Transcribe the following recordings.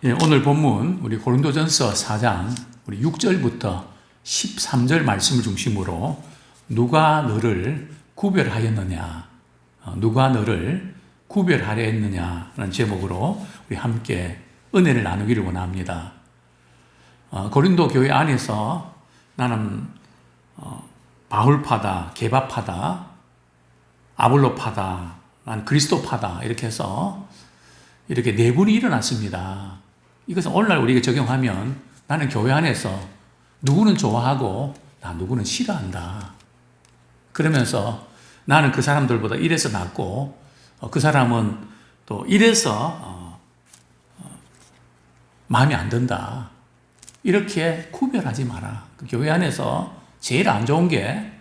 예, 오늘 본문 우리 고린도전서 4장 우리 6절부터 13절 말씀을 중심으로 누가 너를 구별하였느냐, 누가 너를 구별하려 했느냐라는 제목으로 우리 함께 은혜를 나누기를 원합니다. 고린도 교회 안에서 나는 바울파다, 게바파다, 아볼로파다, 난 그리스도파다 이렇게 해서 이렇게 내분이 일어났습니다. 이것은 오늘날 우리가 적용하면 나는 교회 안에서 누구는 좋아하고 누구는 싫어한다. 그러면서 나는 그 사람들보다 이래서 낫고 그 사람은 또 이래서 마음에 안 든다. 이렇게 구별하지 마라. 그 교회 안에서 제일 안 좋은 게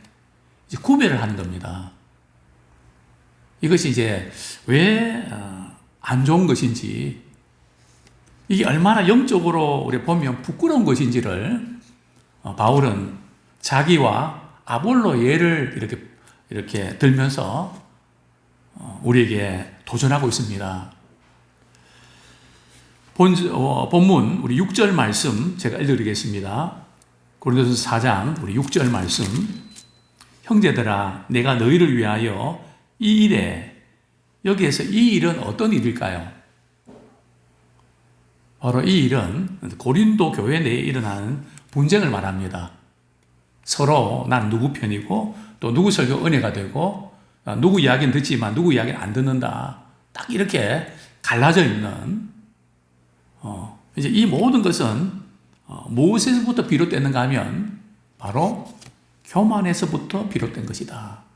이제 구별을 하는 겁니다. 이것이 이제 왜 안 좋은 것인지, 이게 얼마나 영적으로 우리 보면 부끄러운 것인지를 바울은 자기와 아볼로 예를 이렇게 들면서 우리에게 도전하고 있습니다. 본문 우리 6절 말씀 제가 읽어드리겠습니다. 고린도전서 4장 우리 6절 말씀. 형제들아, 내가 너희를 위하여 이 일에, 여기에서 이 일은 어떤 일일까요? 바로 이 일은 고린도 교회 내에 일어나는 분쟁을 말합니다. 서로 난 누구 편이고 또 누구 설교 은혜가 되고 누구 이야기는 듣지만 누구 이야기는 안 듣는다. 딱 이렇게 갈라져 있는, 이제 이 모든 것은 무엇에서부터 비롯됐는가 하면 바로 교만에서부터 비롯된 것이다.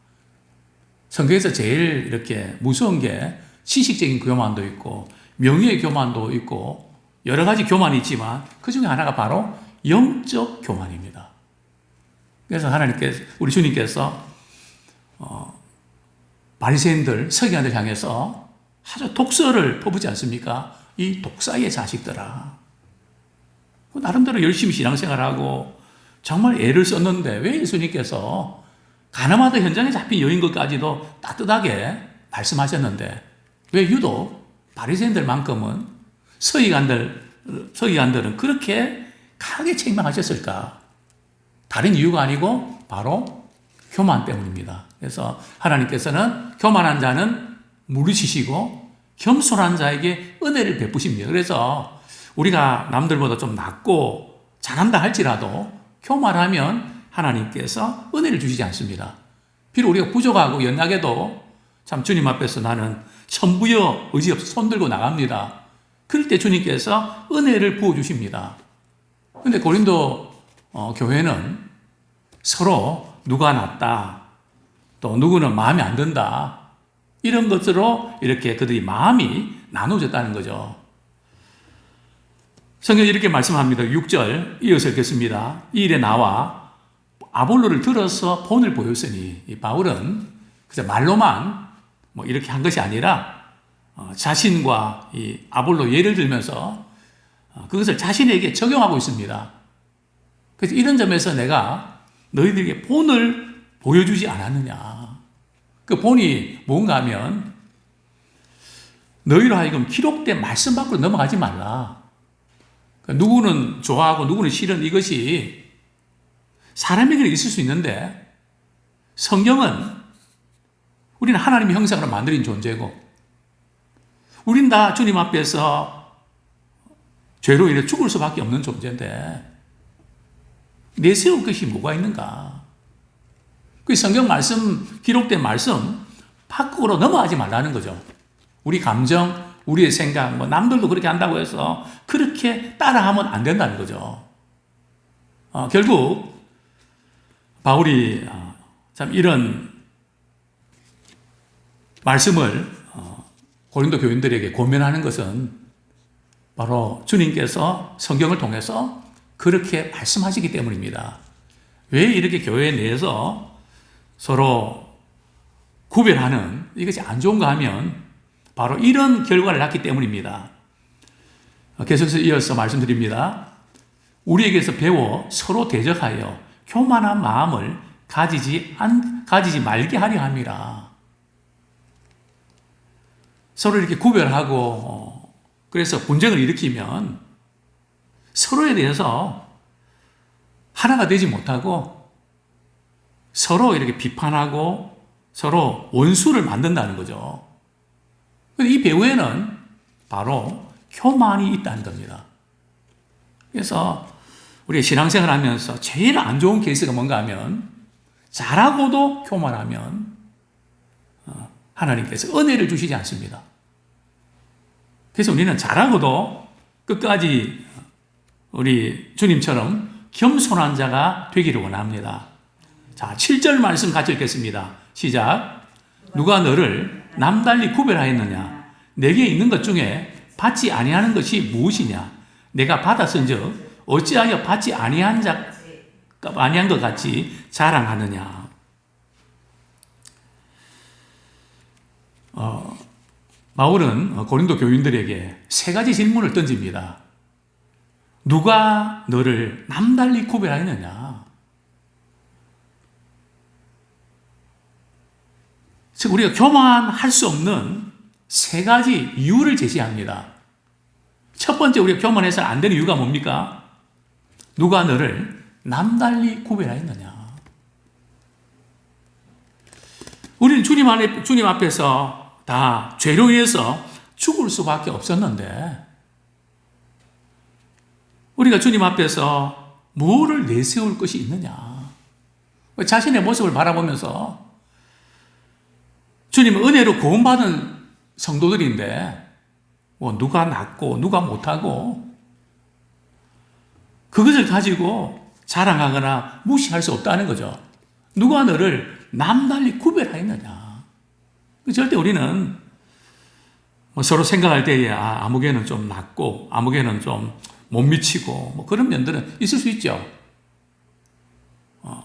성경에서 제일 이렇게 무서운 게 지식적인 교만도 있고 명예의 교만도 있고 여러 가지 교만이 있지만 그 중에 하나가 바로 영적 교만입니다. 그래서 우리 주님께서 바리새인들, 서기관들 향해서 아주 독서를 퍼부지 않습니까? 이 독사의 자식들아. 나름대로 열심히 신앙생활하고 정말 애를 썼는데 왜 예수님께서 가나마다 현장에 잡힌 여인 것까지도 따뜻하게 말씀하셨는데 왜 유독 바리새인들만큼은 서기관들은 그렇게 강하게 책망하셨을까? 다른 이유가 아니고 바로 교만 때문입니다. 그래서 하나님께서는 교만한 자는 물으시시고 겸손한 자에게 은혜를 베푸십니다. 그래서 우리가 남들보다 좀 낫고 잘한다 할지라도 교만하면 하나님께서 은혜를 주시지 않습니다. 비록 우리가 부족하고 연약해도 참 주님 앞에서 나는 천부여 의지 없이 손들고 나갑니다. 그럴 때 주님께서 은혜를 부어주십니다. 그런데 고린도 교회는 서로 누가 낫다, 또 누구는 마음에 안 든다, 이런 것으로 이렇게 그들이 마음이 나눠졌다는 거죠. 성경이 이렇게 말씀합니다. 6절 이어서 읽겠습니다. 이 일에 나와 아볼로를 들어서 본을 보였으니, 이 바울은 그저 말로만 이렇게 한 것이 아니라 자신과 이 아볼로 예를 들면서 그것을 자신에게 적용하고 있습니다. 그래서 이런 점에서 내가 너희들에게 본을 보여주지 않았느냐. 그 본이 뭔가 하면 너희로 하여금 기록된 말씀 밖으로 넘어가지 말라. 누구는 좋아하고 누구는 싫은 이것이 사람에게는 있을 수 있는데 성경은 우리는 하나님의 형상으로 만들어진 존재고 우린 다 주님 앞에서 죄로 인해 죽을 수밖에 없는 존재인데 내세울 것이 뭐가 있는가? 그 성경 말씀, 기록된 말씀 밖으로 넘어가지 말라는 거죠. 우리 감정, 우리의 생각, 남들도 그렇게 한다고 해서 그렇게 따라하면 안 된다는 거죠. 결국 바울이 참 이런 말씀을 고린도 교인들에게 권면하는 것은 바로 주님께서 성경을 통해서 그렇게 말씀하시기 때문입니다. 왜 이렇게 교회 내에서 서로 구별하는 이것이 안 좋은가 하면 바로 이런 결과를 낳기 때문입니다. 계속해서 이어서 말씀드립니다. 우리에게서 배워 서로 대적하여 교만한 마음을 가지지 말게 하려 함이라. 서로 이렇게 구별하고 그래서 분쟁을 일으키면 서로에 대해서 하나가 되지 못하고 서로 이렇게 비판하고 서로 원수를 만든다는 거죠. 이 배후에는 바로 교만이 있다는 겁니다. 그래서 우리가 신앙생활 하면서 제일 안 좋은 케이스가 뭔가 하면 잘하고도 교만하면 하나님께서 은혜를 주시지 않습니다. 그래서 우리는 잘하고도 끝까지 우리 주님처럼 겸손한 자가 되기를 원합니다. 자, 7절 말씀 같이 읽겠습니다. 시작. 누가 너를 남달리 구별하였느냐? 내게 있는 것 중에 받지 아니하는 것이 무엇이냐? 내가 받았은즉 어찌하여 받지 아니한 것 같이 자랑하느냐? 바울은 고린도 교인들에게 세 가지 질문을 던집니다. 누가 너를 남달리 구별하였느냐? 즉 우리가 교만할 수 없는 세 가지 이유를 제시합니다. 첫 번째 우리가 교만해서는 안 되는 이유가 뭡니까? 누가 너를 남달리 구별하였느냐? 우리는 주님 앞에서 다 죄로 인해서 죽을 수밖에 없었는데 우리가 주님 앞에서 뭐를 내세울 것이 있느냐? 자신의 모습을 바라보면서 주님은 은혜로 구원받은 성도들인데 누가 낫고 누가 못하고 그것을 가지고 자랑하거나 무시할 수 없다는 거죠. 누가 너를 남달리 구별하였느냐? 절대 우리는 서로 생각할 때에 아무개는 좀 낫고 아무개는 좀 못 미치고 그런 면들은 있을 수 있죠.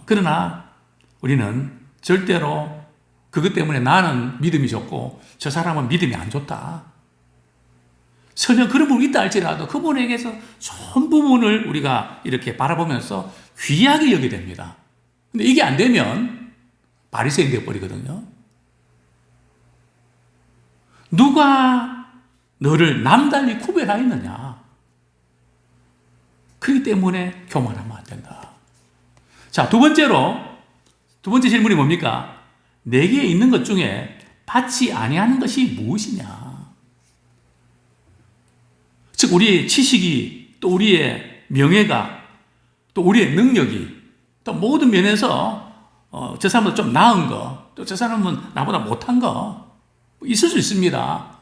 그러나 우리는 절대로 그것 때문에 나는 믿음이 좋고 저 사람은 믿음이 안 좋다. 설령 그런 부분이 있다 할지라도 그분에게서 좋은 부분을 우리가 이렇게 바라보면서 귀하게 여기게 됩니다. 근데 이게 안 되면 바리새인 되어버리거든요. 누가 너를 남달리 구별하였느냐? 그렇기 때문에 교만하면 안 된다. 자, 두 번째 질문이 뭡니까? 내게 있는 것 중에 받지 아니하는 것이 무엇이냐? 즉 우리의 지식이 또 우리의 명예가 또 우리의 능력이 또 모든 면에서 저 사람은 좀 나은 거, 또 저 사람은 나보다 못한 거 있을 수 있습니다.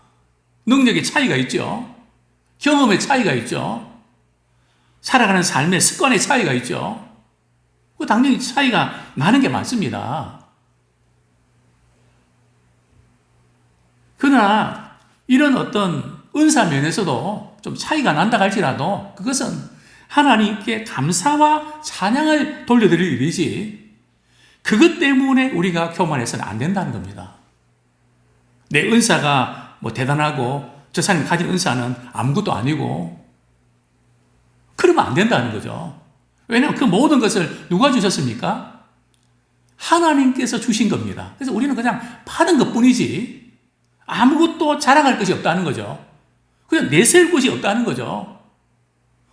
능력의 차이가 있죠. 경험의 차이가 있죠. 살아가는 삶의 습관의 차이가 있죠. 당연히 차이가 나는 게 맞습니다. 그러나 이런 어떤 은사 면에서도 좀 차이가 난다 할지라도 그것은 하나님께 감사와 찬양을 돌려드릴 일이지 그것 때문에 우리가 교만해서는 안 된다는 겁니다. 내 은사가 대단하고 저 사람이 가진 은사는 아무것도 아니고 그러면 안 된다는 거죠. 왜냐하면 그 모든 것을 누가 주셨습니까? 하나님께서 주신 겁니다. 그래서 우리는 그냥 받은 것뿐이지 아무것도 자랑할 것이 없다는 거죠. 그냥 내세울 것이 없다는 거죠.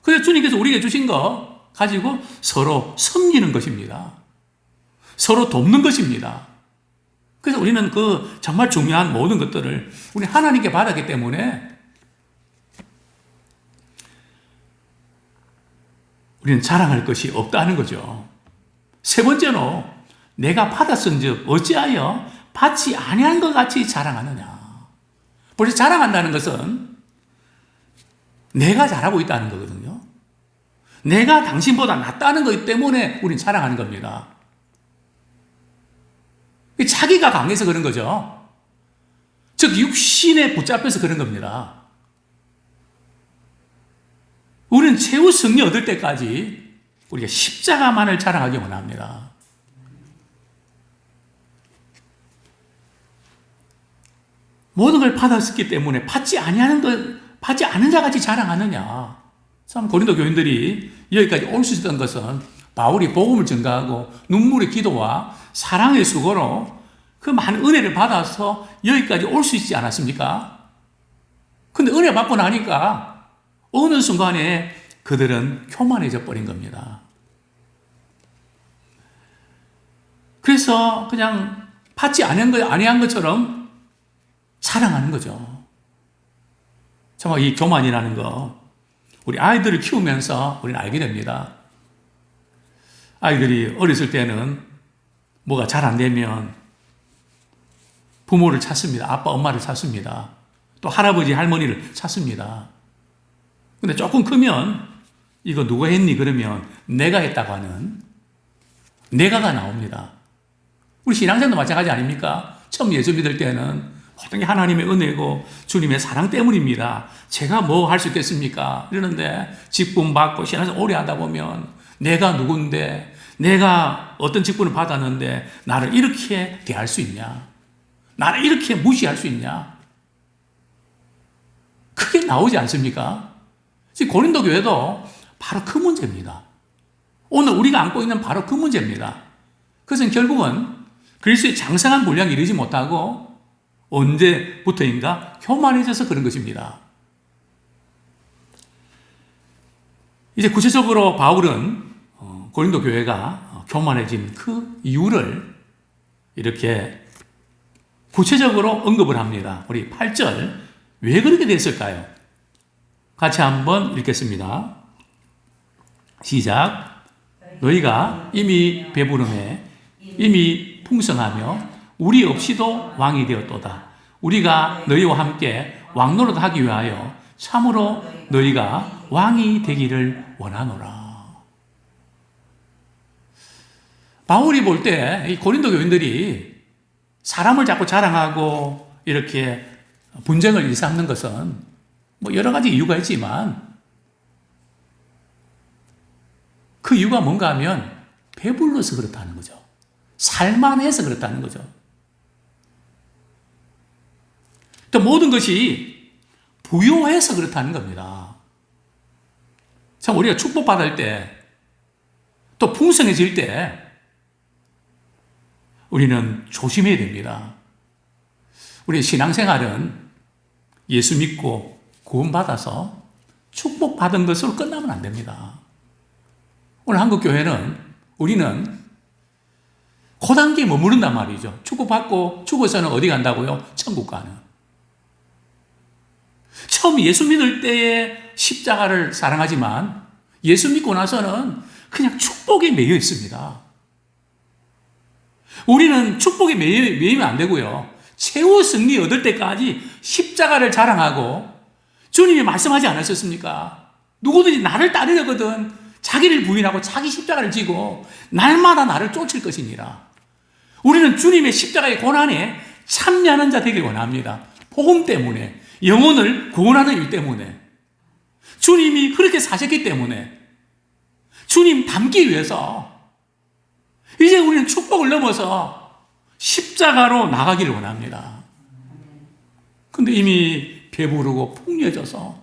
그래서 주님께서 우리에게 주신 거 가지고 서로 섬기는 것입니다. 서로 돕는 것입니다. 그래서 우리는 그 정말 중요한 모든 것들을 우리 하나님께 받았기 때문에 우리는 자랑할 것이 없다는 거죠. 세 번째로 내가 받았은즉 어찌하여 받지 아니한 것 같이 자랑하느냐. 벌써 자랑한다는 것은 내가 잘하고 있다는 거거든요. 내가 당신보다 낫다는 것 때문에 우리는 자랑하는 겁니다. 자기가 강해서 그런 거죠. 즉 육신에 붙잡혀서 그런 겁니다. 우리는 최후 승리 얻을 때까지 우리가 십자가만을 자랑하기 원합니다. 모든 걸 받았기 때문에 받지 않은 자 같이 자랑하느냐. 참 고린도 교인들이 여기까지 올 수 있었던 것은 바울이 복음을 전가하고 눈물의 기도와 사랑의 수고로 그 많은 은혜를 받아서 여기까지 올 수 있지 않았습니까? 근데 은혜 받고 나니까 어느 순간에 그들은 교만해져 버린 겁니다. 그래서 그냥 받지 아니한 것처럼 자랑하는 거죠. 정말 이 교만이라는 거, 우리 아이들을 키우면서 우리는 알게 됩니다. 아이들이 어렸을 때는 뭐가 잘 안 되면 부모를 찾습니다. 아빠, 엄마를 찾습니다. 또 할아버지, 할머니를 찾습니다. 근데 조금 크면 이거 누가 했니? 그러면 내가 했다고 하는 내가가 나옵니다. 우리 신앙생도 마찬가지 아닙니까? 처음 예수 믿을 때는 모든 게 하나님의 은혜고 주님의 사랑 때문입니다. 제가 뭐 할 수 있겠습니까? 이러는데 직분 받고 신앙생활 오래 하다 보면 내가 누군데, 내가 어떤 직분을 받았는데 나를 이렇게 대할 수 있냐? 나를 이렇게 무시할 수 있냐? 그게 나오지 않습니까? 지금 고린도 교회도 바로 그 문제입니다. 오늘 우리가 안고 있는 바로 그 문제입니다. 그것은 결국은 그리스도의 장성한 분량에 이르지 못하고 언제부터인가 교만해져서 그런 것입니다. 이제 구체적으로 바울은 고린도 교회가 교만해진 그 이유를 이렇게 구체적으로 언급을 합니다. 우리 8절, 왜 그렇게 됐을까요? 같이 한번 읽겠습니다. 시작. 너희가 이미 배부름에 이미 풍성하며 우리 없이도 왕이 되었도다. 우리가 너희와 함께 왕노릇하기 위하여 참으로 너희가 왕이 되기를 원하노라. 바울이 볼 때 이 고린도 교인들이 사람을 자꾸 자랑하고 이렇게 분쟁을 일삼는 것은 뭐 여러 가지 이유가 있지만 그 이유가 뭔가 하면 배불러서 그렇다는 거죠. 살만해서 그렇다는 거죠. 또 모든 것이 부요해서 그렇다는 겁니다. 참 우리가 축복받을 때 또 풍성해질 때 우리는 조심해야 됩니다. 우리 신앙생활은 예수 믿고 구원받아서 축복받은 것으로 끝나면 안 됩니다. 오늘 한국교회는 우리는 그 단계에 머무른단 말이죠. 축복받고 죽어서는 어디 간다고요? 천국 가는. 처음 예수 믿을 때의 십자가를 사랑하지만 예수 믿고 나서는 그냥 축복에 매여 있습니다. 우리는 축복에 매이면 안 되고요. 최후 승리 얻을 때까지 십자가를 자랑하고 주님이 말씀하지 않으셨습니까? 누구든지 나를 따르려거든 자기를 부인하고 자기 십자가를 지고 날마다 나를 쫓을 것이니라. 우리는 주님의 십자가의 고난에 참여하는 자 되길 원합니다. 복음 때문에, 영혼을 구원하는 일 때문에, 주님이 그렇게 사셨기 때문에, 주님 닮기 위해서 이제 우리는 축복을 넘어서 십자가로 나가기를 원합니다. 근데 이미 배부르고 풍요해져서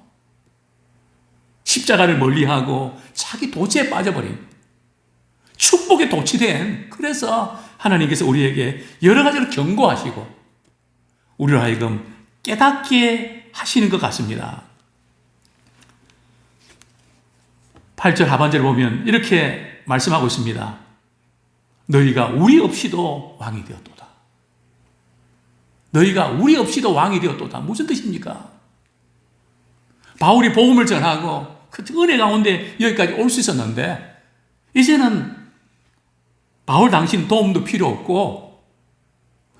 십자가를 멀리하고 자기 도취에 빠져버린, 축복에 도취된, 그래서 하나님께서 우리에게 여러 가지로 경고하시고 우리로 하여금 깨닫게 하시는 것 같습니다. 8절 하반절을 보면 이렇게 말씀하고 있습니다. 너희가 우리 없이도 왕이 되었도다. 너희가 우리 없이도 왕이 되었도다. 무슨 뜻입니까? 바울이 복음을 전하고 그 은혜 가운데 여기까지 올 수 있었는데 이제는 바울 당신 도움도 필요 없고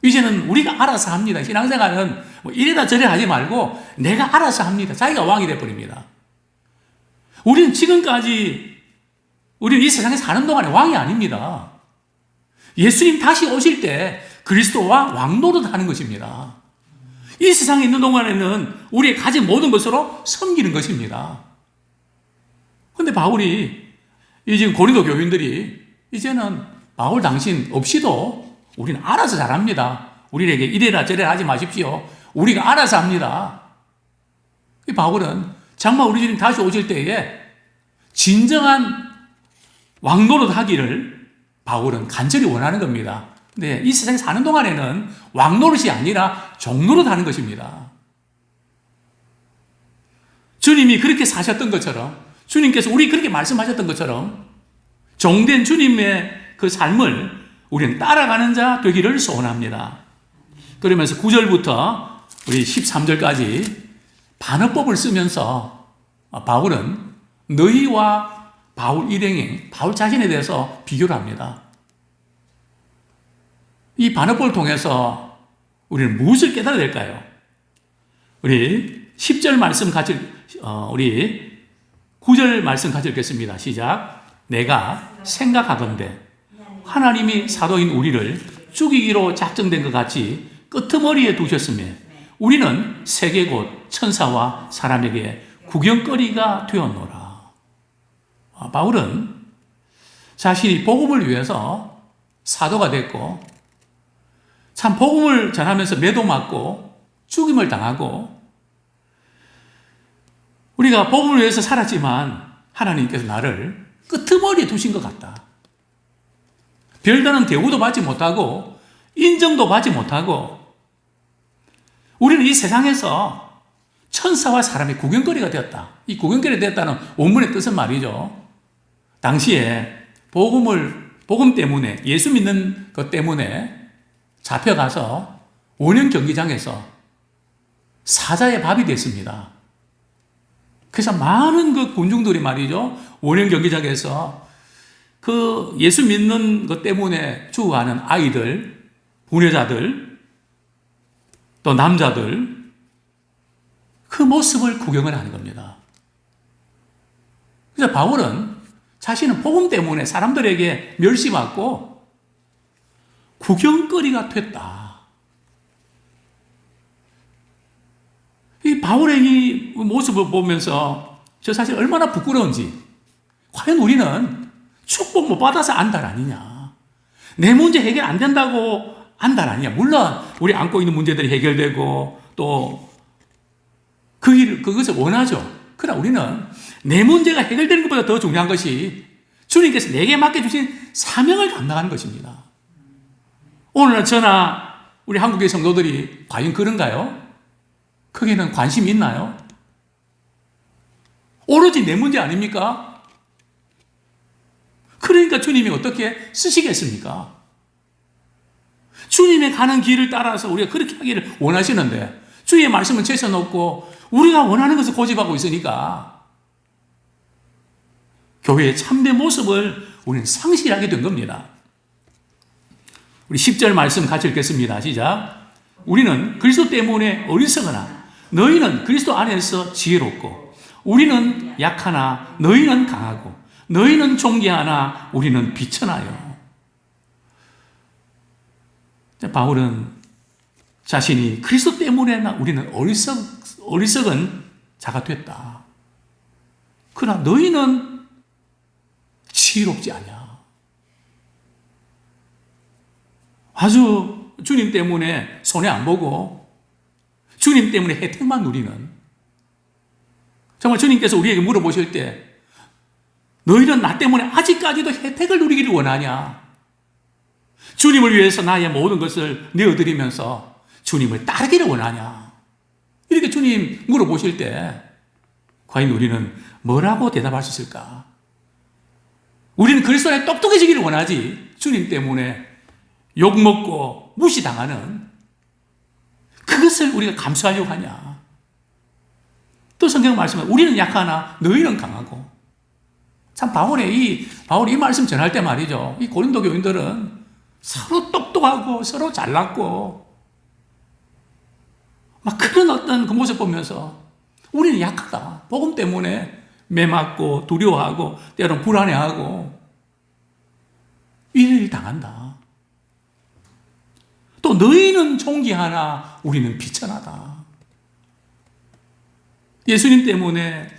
이제는 우리가 알아서 합니다. 신앙생활은 뭐 이래다 저래다 하지 말고 내가 알아서 합니다. 자기가 왕이 되어버립니다. 우리는 지금까지 우리는 이 세상에 사는 동안에 왕이 아닙니다. 예수님 다시 오실 때 그리스도와 왕노릇 하는 것입니다. 이 세상에 있는 동안에는 우리의 가진 모든 것으로 섬기는 것입니다. 그런데 바울이 지금 고린도 교인들이 이제는 바울 당신 없이도 우리는 알아서 잘합니다. 우리에게 이래라 저래라 하지 마십시오. 우리가 알아서 합니다. 이 바울은 정말 우리 주님 다시 오실 때에 진정한 왕노릇 하기를 바울은 간절히 원하는 겁니다. 근데 이 세상에 사는 동안에는 왕노릇이 아니라 종노릇 하는 것입니다. 주님이 그렇게 사셨던 것처럼, 주님께서 우리 그렇게 말씀하셨던 것처럼 종된 주님의 그 삶을 우리는 따라가는 자 되기를 소원합니다. 그러면서 9절부터 우리 13절까지 반어법을 쓰면서 바울은 너희와 바울 일행이 바울 자신에 대해서 비교를 합니다. 이 반어법을 통해서 우리는 무엇을 깨달아야 될까요? 우리 10절 말씀 같이 우리 9절 말씀 같이 읽겠습니다. 시작. 내가 생각하건대 하나님이 사도인 우리를 죽이기로 작정된 것 같이 끄트머리에 두셨으며 우리는 세계 곧 천사와 사람에게 구경거리가 되었노라. 바울은 자신이 복음을 위해서 사도가 됐고 참 복음을 전하면서 매도 맞고 죽임을 당하고 우리가 복음을 위해서 살았지만 하나님께서 나를 끄트머리에 두신 것 같다. 별다른 대우도 받지 못하고 인정도 받지 못하고 우리는 이 세상에서 천사와 사람의 구경거리가 되었다. 이 구경거리가 되었다는 원문의 뜻은 말이죠. 당시에 복음 때문에 예수 믿는 것 때문에 잡혀가서 원형 경기장에서 사자의 밥이 됐습니다. 그래서 많은 그 군중들이 말이죠. 원형 경기장에서 그 예수 믿는 것 때문에 죽어가는 아이들, 부녀자들, 또 남자들, 그 모습을 구경을 하는 겁니다. 그래서 바울은 자신은 복음 때문에 사람들에게 멸시받고 구경거리가 됐다. 이 바울의 이 모습을 보면서 저 사실 얼마나 부끄러운지, 과연 우리는 축복 못 받아서 안달 아니냐, 내 문제 해결 안 된다고 안달 아니냐. 물론 우리 안고 있는 문제들이 해결되고 또 그것을 원하죠. 그러나 우리는 내 문제가 해결되는 것보다 더 중요한 것이 주님께서 내게 맡겨주신 사명을 감당하는 것입니다. 오늘 저나 우리 한국의 성도들이 과연 그런가요? 거기에는 관심이 있나요? 오로지 내 문제 아닙니까? 그러니까 주님이 어떻게 쓰시겠습니까? 주님의 가는 길을 따라서 우리가 그렇게 하기를 원하시는데 주의 말씀을 제쳐놓고 우리가 원하는 것을 고집하고 있으니까 교회의 참된 모습을 우리는 상실하게 된 겁니다. 우리 10절 말씀 같이 읽겠습니다. 시작. 우리는 그리스도 때문에 어리석으나 너희는 그리스도 안에서 지혜롭고 우리는 약하나 너희는 강하고 너희는 존귀하나 우리는 비천하여. 바울은 자신이 그리스도 때문에 우리는 어리석은 자가 됐다. 그러나 너희는 지혜롭지 않냐. 아주 주님 때문에 손해 안 보고 주님 때문에 혜택만 누리는, 정말 주님께서 우리에게 물어보실 때 너희는 나 때문에 아직까지도 혜택을 누리기를 원하냐? 주님을 위해서 나의 모든 것을 내어드리면서 주님을 따르기를 원하냐? 이렇게 주님 물어보실 때 과연 우리는 뭐라고 대답할 수 있을까? 우리는 그리스도 안에 똑똑해지기를 원하지 주님 때문에 욕먹고 무시당하는 그것을 우리가 감수하려고 하냐? 또 성경 말씀은 우리는 약하나 너희는 강하고. 참 바울이 이 말씀 전할 때 말이죠. 이 고린도 교인들은 서로 똑똑하고 서로 잘났고 막 그런 어떤 그 모습 보면서 우리는 약하다. 복음 때문에 매맞고 두려워하고 때로는 불안해하고 이를 당한다. 또 너희는 존귀하나 우리는 비천하다. 예수님 때문에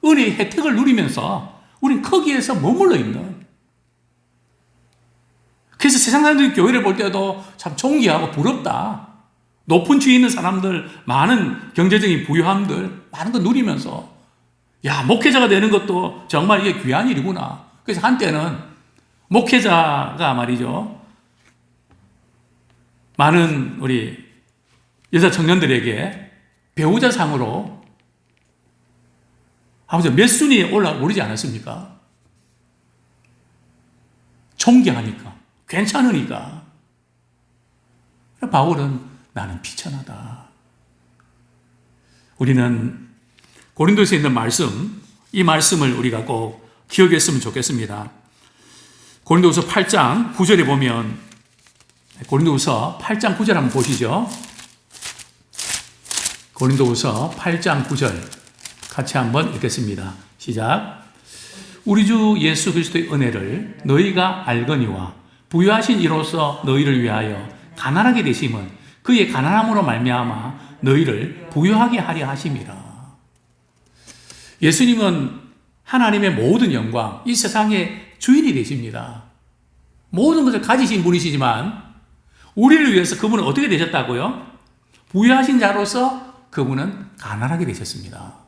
은혜의 혜택을 누리면서 우리는 거기에서 머물러 있는. 그래서 세상 사람들이 교회를 볼 때도 참 존귀하고 부럽다. 높은 지위에 있는 사람들, 많은 경제적인 부유함들, 많은 거 누리면서 야, 목회자가 되는 것도 정말 이게 귀한 일이구나. 그래서 한때는 목회자가 말이죠, 많은 우리 여자 청년들에게 배우자상으로 아버지 몇 순위 올라오르지 않았습니까? 존경하니까, 괜찮으니까. 바울은 나는 비천하다. 우리는 고린도서에 있는 말씀, 이 말씀을 우리가 꼭 기억했으면 좋겠습니다. 고린도후서 8장 9절에 보면, 고린도후서 8장 9절 한번 보시죠. 고린도후서 8장 9절 같이 한번 읽겠습니다. 시작. 우리 주 예수 그리스도의 은혜를 너희가 알거니와 부유하신 이로써 너희를 위하여 가난하게 되심은 그의 가난함으로 말미암아 너희를 부유하게 하려 하심이라. 예수님은 하나님의 모든 영광, 이 세상의 주인이 되십니다. 모든 것을 가지신 분이시지만 우리를 위해서 그분은 어떻게 되셨다고요? 부유하신 자로서 그분은 가난하게 되셨습니다.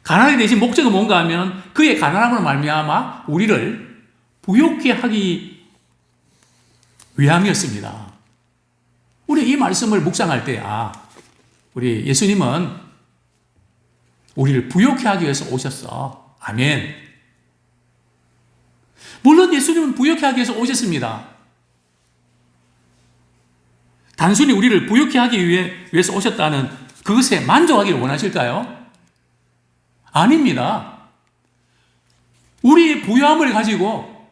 가난하게 되신 목적은 뭔가 하면 그의 가난함으로 말미암아 우리를 부유케 하기 위함이었습니다. 우리 이 말씀을 묵상할 때, 우리 예수님은 우리를 부유케 하기 위해서 오셨어. 아멘. 물론 예수님은 부유케 하기 위해서 오셨습니다. 단순히 우리를 부유케 하기 위해서 오셨다는 그것에 만족하기를 원하실까요? 아닙니다. 우리의 부유함을 가지고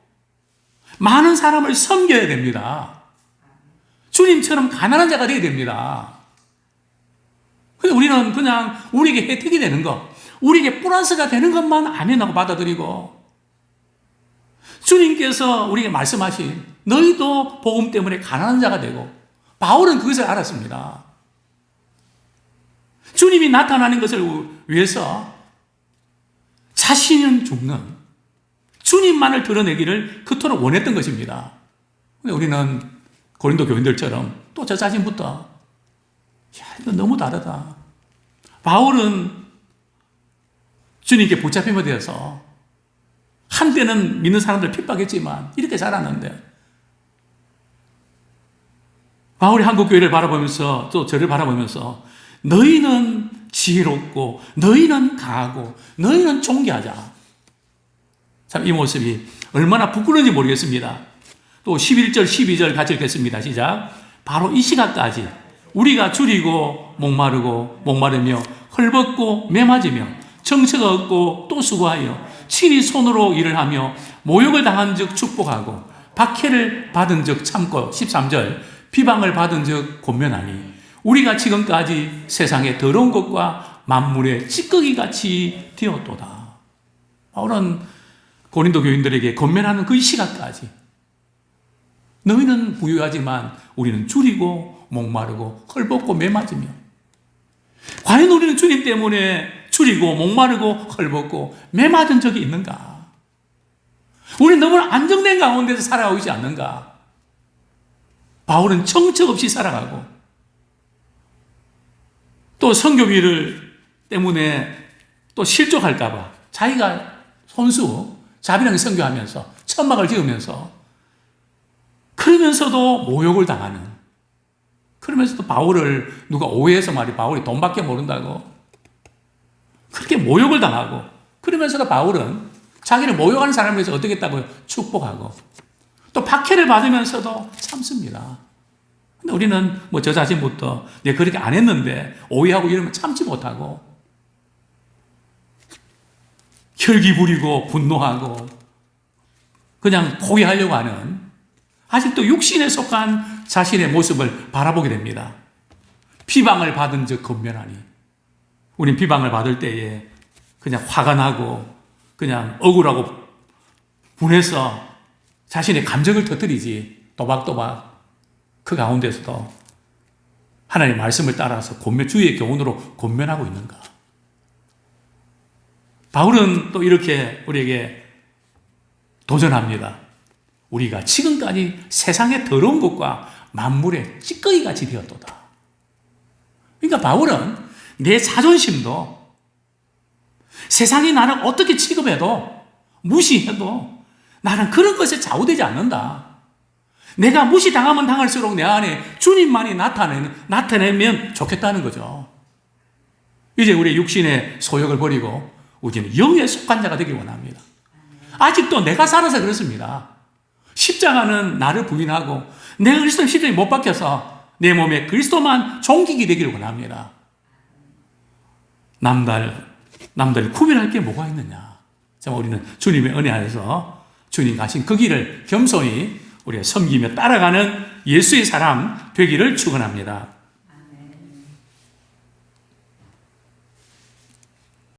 많은 사람을 섬겨야 됩니다. 주님처럼 가난한 자가 되어야 됩니다. 근데 우리는 그냥 우리에게 혜택이 되는 것, 우리에게 플러스가 되는 것만 아멘하고 받아들이고, 주님께서 우리에게 말씀하신 너희도 복음 때문에 가난한 자가 되고, 바울은 그것을 알았습니다. 주님이 나타나는 것을 위해서 자신은 죽는 주님만을 드러내기를 그토록 원했던 것입니다. 근데 우리는 고린도 교인들처럼 또 저 자신부터 이거 너무 다르다. 바울은 주님께 붙잡힘에 대해서 한때는 믿는 사람들 핍박했지만 이렇게 살았는데, 바울이 한국 교회를 바라보면서 또 저를 바라보면서 너희는 지혜롭고 너희는 강하고 너희는 존귀하자. 참 이 모습이 얼마나 부끄러운지 모르겠습니다. 또 11절 12절 같이 읽겠습니다. 시작. 바로 이 시각까지 우리가 줄이고 목마르며 헐벗고 매맞으며 정처가 없고 또 수고하여 친히 손으로 일을 하며 모욕을 당한 즉 축복하고 박해를 받은 즉 참고 13절 비방을 받은 즉 권면하니 우리가 지금까지 세상의 더러운 것과 만물의 찌꺼기같이 되었도다. 바울은 고린도 교인들에게 권면하는 그 시각까지 너희는 부유하지만 우리는 줄이고 목마르고 헐벗고 매맞으며, 과연 우리는 주님 때문에 줄이고 목마르고 헐벗고 매맞은 적이 있는가? 우리는 너무 안정된 가운데서 살아가고 있지 않는가? 바울은 정처 없이 살아가고 또 선교비를 때문에 또 실족할까봐 자기가 손수 자비랑 선교하면서 천막을 지으면서 그러면서도 모욕을 당하는, 그러면서도 바울을 누가 오해해서 말이 바울이 돈밖에 모른다고 그렇게 모욕을 당하고, 그러면서도 바울은 자기를 모욕하는 사람에 대해서 어떻게 했다고요? 축복하고 또 박해를 받으면서도 참습니다. 근데 우리는 뭐 저 자신부터 내가 그렇게 안 했는데 오해하고 이러면 참지 못하고 혈기 부리고 분노하고 그냥 포기하려고 하는, 아직도 육신에 속한 자신의 모습을 바라보게 됩니다. 비방을 받은 즉 권면하니, 우린 비방을 받을 때에 그냥 화가 나고 그냥 억울하고 분해서 자신의 감정을 터뜨리지, 또박또박 그 가운데서도 하나님의 말씀을 따라서 주의 교훈으로 권면하고 있는가? 바울은 또 이렇게 우리에게 도전합니다. 우리가 지금까지 세상의 더러운 것과 만물의 찌꺼기같이 되었도다. 그러니까 바울은 내 자존심도 세상이 나를 어떻게 취급해도 무시해도 나는 그런 것에 좌우되지 않는다. 내가 무시당하면 당할수록 내 안에 주님만이 나타내면 좋겠다는 거죠. 이제 우리 육신의 소욕을 버리고 우리는 영에 속한 자가 되길 원합니다. 아직도 내가 살아서 그렇습니다. 십자가는 나를 부인하고 내가 그리스도 십자가에 못 박혀서 내 몸에 그리스도만 종기게 되기를 원합니다. 남들 구별할 게 뭐가 있느냐. 자, 우리는 주님의 은혜 안에서 주님 가신 그 길을 겸손히 우리가 섬기며 따라가는 예수의 사람 되기를 축원합니다.